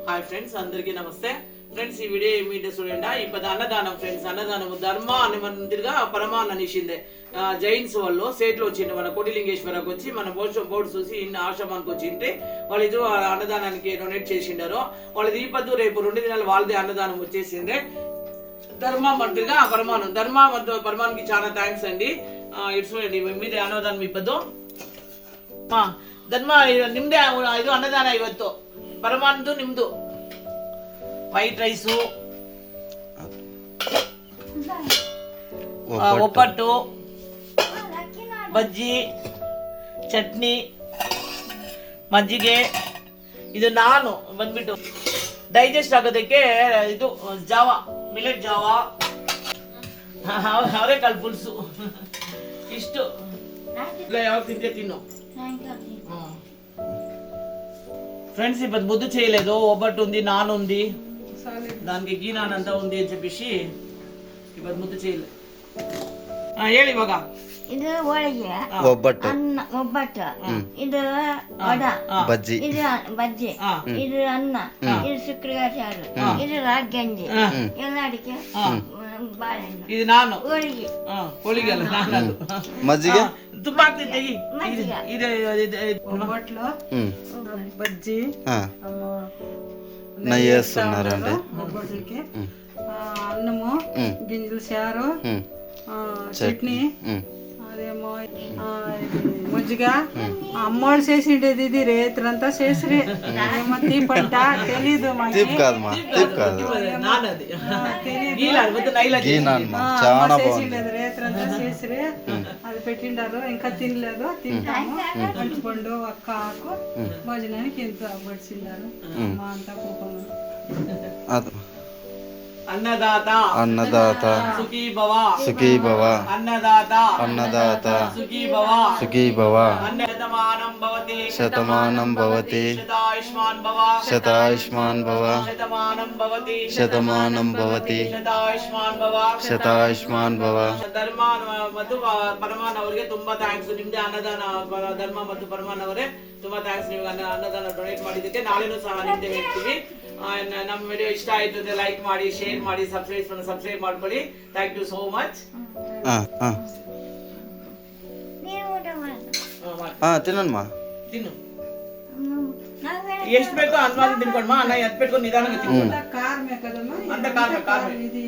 Hi friends, అందరికీ నమస్తే friends. ಈ ವಿಡಿಯೋ ಏಮಿದೆ ಸುಳ್ಳೆಂಡ ಇಪ್ಪದ ಅನ್ನದಾనం ఫ్రెండ్స్. ಅನ್ನದಾನము ధర్మ అని మనం తిరిగా పరమాన్న నిషిందే జైన్స్ వాళ్ళు సేట్లో వచ్చింది మన కోటిలింగేశ్వరకు వచ్చి మన బోర్డు చూసి ఇన్ని ఆశ్రమానికి వచ్చింటే వాళ్ళు ఇది అన్నదానానికి డొనేట్ చేసిండారు. వాళ్ళది ఈ పద్దు రేపు 2 దినాలు వాళ్ళదే అన్నదానం వచ్చేసిందే. ధర్మ మంత్రిగా పరమానం ధర్మ పరమానికి చాలా థ్యాంక్స్ అండి. ಇಟ್ಸ್ಕೊಳ್ಳಿ మీదే ಅನ್ನದಾನ ಇಪ್ಪದು ಧರ್ಮ ನಿಮ್ದೇ ಇದು ಅನ್ನದಾನ ಇವತ್ತು ಪರಮಾನದು ನಿಮ್ದು. ವೈಟ್ ರೈಸು, ಒಬ್ಬಟ್ಟು, ಬಜ್ಜಿ, ಚಟ್ನಿ, ಮಜ್ಜಿಗೆ. ಇದು ನಾನು ಬಂದ್ಬಿಟ್ಟು ಡೈಜೆಸ್ಟ್ ಆಗೋದಕ್ಕೆ ಇದು ಜಾವ, ಮಿಲೆಟ್ ಜಾವ, ಅವರೆಕಾಳು ಪುಲ್ಸು. ಇಷ್ಟು ಯಾವಾಗ ತಿಂತೆ ತಿನ್ನು ఫ్రెండ్స్. ఇప్పుడు ముద్దు చేయలేదు, ఒబ్బట్టు ఉంది, నాన్ ఉంది, దానికి గీ నాన్ అంతా ఉంది అని చెప్పేసి ఇప్పుడు ముద్దు చేయలేదు. ಹೇಳಿ ಇವಾಗ. ಇದು ಹೋಳಿಗೆ, ಒಬ್ಬಟ್ಟು, ಒಬ್ಬಟ್ಟು, ಇದು ವಡ, ಬಜ್ಜಿ, ಇದು ಬಜ್ಜಿ, ಇದು ಅನ್ನ, ಇದು ಸುಕ್ರಿಯ ಸಾರು, ಇದು ರಾಗಿ ಗಂಜಿ, ಎಲ್ಲ ಅಡಿಕೆ, ಬಾಳೆಹಣ್ಣು. ಇದು ನಾನು ಹೋಳಿಗೆ, ಹೋಳಿಗೆ ಅಲ್ಲ ನಾನು ಅದು. ಮಜ್ಜಿಗೆ, ತುಪ್ಪ ಹಾಕ್ತಿದ್ದೆ. ಇದು ఒబ్బట్లు, బజ్జీ, నెయ్యి వేస్తున్నారండి. ఒబ్బట్లకి అన్నము, గింజల చారు, చట్నీ, అదేమో మజ్జిగ. అమ్మోళ్ళు చేసిండేది ఇది రేత్రంతా చేసిరే. ఏమో తీపంట తెలీదు మాకు. తీపి కాదు మా, తీపి కాదు, నానది గీ నాన్న చాలా బాగుంది. చేసిండేది రేత్రంతా చేసిరే. అది పెట్టిండారు, ఇంకా తినలేదు. తింటాము. పండు ఒక్క ఆకు భోజనానికి ఇంత పడిచిండారు. మా అంతా కూపంగా అన్నదాత అన్నదాత సుఖీ భవ, సుఖీ భవ, అన్నదాత అన్నదాత సుఖీ భవ, సుఖీ భవ, శతమానం భవతి, శతమానం భవతి, శతాయుష్మాన్ భవ, శతాయుష్మాన్ భవ, శతమానం భవతి, శతమానం భవతి, ಶತಾಯುಷ್ಮಾನ್ ಭವ, ಶತಾಯುಷ್ಮಾನ್ ಭವ. ಧರ್ಮ ಮತ್ತು ಪರಮಾನ್ ಅವರಿಗೆ ತುಂಬಾ ಥ್ಯಾಂಕ್ಸ್. ನಿಮ್ದೇ ಅನ್ನದಾನ ಧರ್ಮ ಮತ್ತು ಪರಮಾನ್ ಅವರೇ ತುಂಬಾ ಥ್ಯಾಂಕ್ಸ್. ನೀವು ಅನ್ನದಾನ ಡೊನೇಟ್ ಮಾಡಿದ್ದಕ್ಕೆ ನಾಳೆನೂ ಸಹ ನಿಮ್ದೇ ಹೇಳ್ತೀವಿ. ನಮ್ಮ ವಿಡಿಯೋ ಇಷ್ಟ ಆಯ್ತು ಅಂದ್ರೆ ಲೈಕ್ ಮಾಡಿ, ಶೇರ್ ಮಾಡಿ, ಸಬ್ಸ್ಕ್ರೈಬ್ ಮಾಡ್ಕೊಳ್ಳಿ. Thank you so much. ನೀವು ಊಟ ಮಾಡು. తినమ్మా, ತಿನ್ನು. ನಾವು ಎಷ್ಟು ಬೇಕೋ ಅನ್ವಾದ ತಿನ್ಕೊಂಡ್ಮಾ. ಅನ್ನ ಎತ್ పెట్టుకొని నిదానంగా తిನ್ನು. కారమే కదమ్మా. అంత కారమే. ఇది